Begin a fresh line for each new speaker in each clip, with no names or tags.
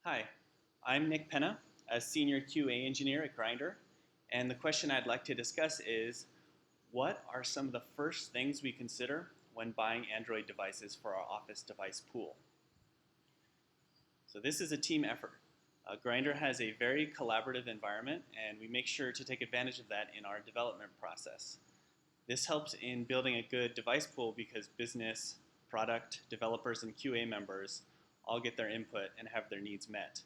Hi, I'm Nick Penna, a senior QA engineer at Grindr, and the question I'd like to discuss is, what are some of the first things we consider when buying Android devices for our office device pool? So this is a team effort. Grindr has a very collaborative environment, and we make sure to take advantage of that in our development process. This helps in building a good device pool because business, product, developers, and QA members all get their input and have their needs met.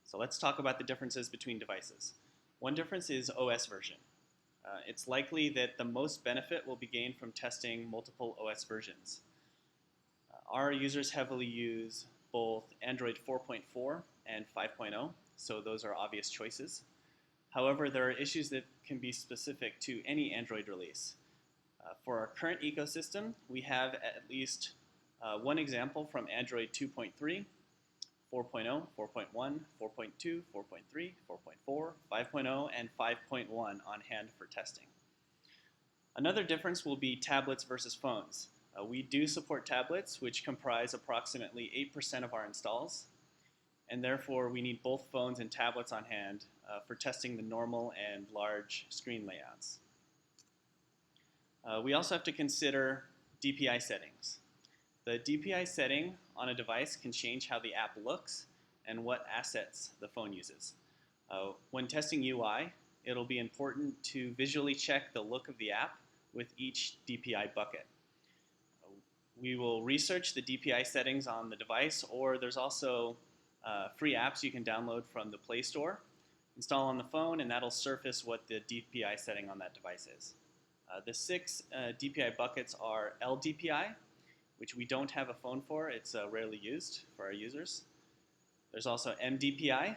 So let's talk about the differences between devices. One difference is OS version. It's likely that the most benefit will be gained from testing multiple OS versions. Our users heavily use both Android 4.4 and 5.0, so those are obvious choices. However, there are issues that can be specific to any Android release. For our current ecosystem, we have at least one example from Android 2.3, 4.0, 4.1, 4.2, 4.3, 4.4, 5.0, and 5.1 on hand for testing. Another difference will be tablets versus phones. We do support tablets, which comprise approximately 8% of our installs, and therefore we need both phones and tablets on hand for testing the normal and large screen layouts. We also have to consider DPI settings. The DPI setting on a device can change how the app looks and what assets the phone uses. When testing UI, it'll be important to visually check the look of the app with each DPI bucket. We will research the DPI settings on the device, or there's also free apps you can download from the Play Store, install on the phone, and that'll surface what the DPI setting on that device is. The 6 DPI buckets are LDPI, which we don't have a phone for. It's rarely used for our users. There's also MDPI.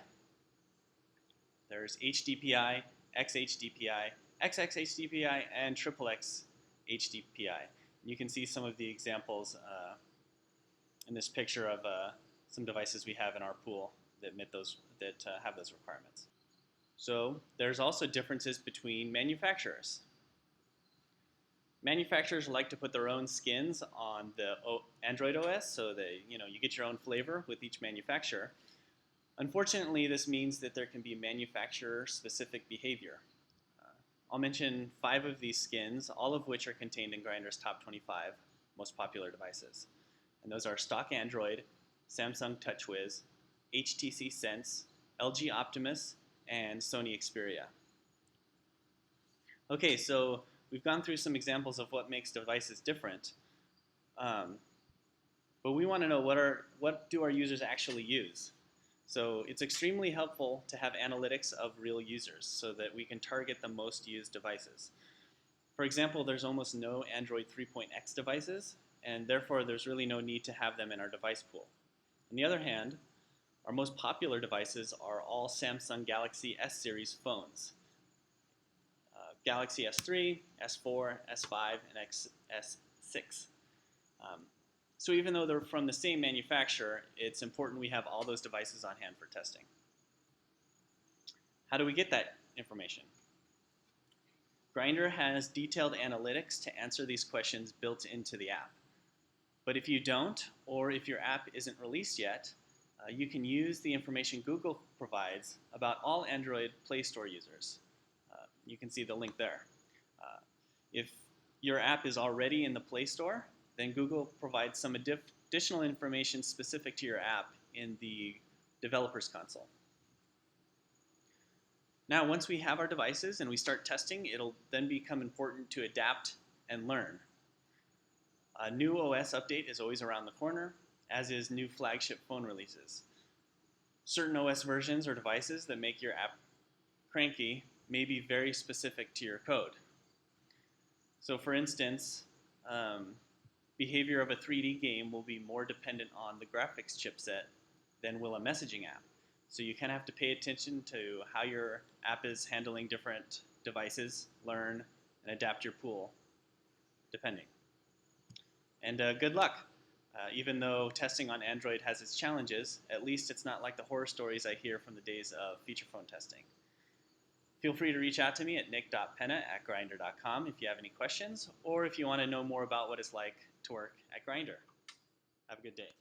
There's HDPI, XHDPI, XXHDPI, and XXX HDPI. You can see some of the examples in this picture of some devices we have in our pool that have those requirements. So there's also differences between manufacturers. Manufacturers like to put their own skins on the Android OS, so that you get your own flavor with each manufacturer. Unfortunately, this means that there can be manufacturer-specific behavior. I'll mention 5 of these skins, all of which are contained in Grindr's top 25 most popular devices. And those are stock Android, Samsung TouchWiz, HTC Sense, LG Optimus, and Sony Xperia. Okay, so we've gone through some examples of what makes devices different, but we want to know what do our users actually use. So it's extremely helpful to have analytics of real users so that we can target the most used devices. For example, there's almost no Android 3.x devices, and therefore there's really no need to have them in our device pool. On the other hand, our most popular devices are all Samsung Galaxy S series phones. Galaxy S3, S4, S5, and S6. So even though they're from the same manufacturer, it's important we have all those devices on hand for testing. How do we get that information? Grindr has detailed analytics to answer these questions built into the app. But if you don't, or if your app isn't released yet, you can use the information Google provides about all Android Play Store users. You can see the link there. If your app is already in the Play Store, then Google provides some additional information specific to your app in the developer's console. Now, once we have our devices and we start testing, it'll then become important to adapt and learn. A new OS update is always around the corner, as is new flagship phone releases. Certain OS versions or devices that make your app cranky may be very specific to your code. So for instance, behavior of a 3D game will be more dependent on the graphics chipset than will a messaging app. So you kind of have to pay attention to how your app is handling different devices, learn, and adapt your pool, depending. And good luck. Even though testing on Android has its challenges, at least it's not like the horror stories I hear from the days of feature phone testing. Feel free to reach out to me at nick.penna@grindr.com if you have any questions, or if you want to know more about what it's like to work at Grindr. Have a good day.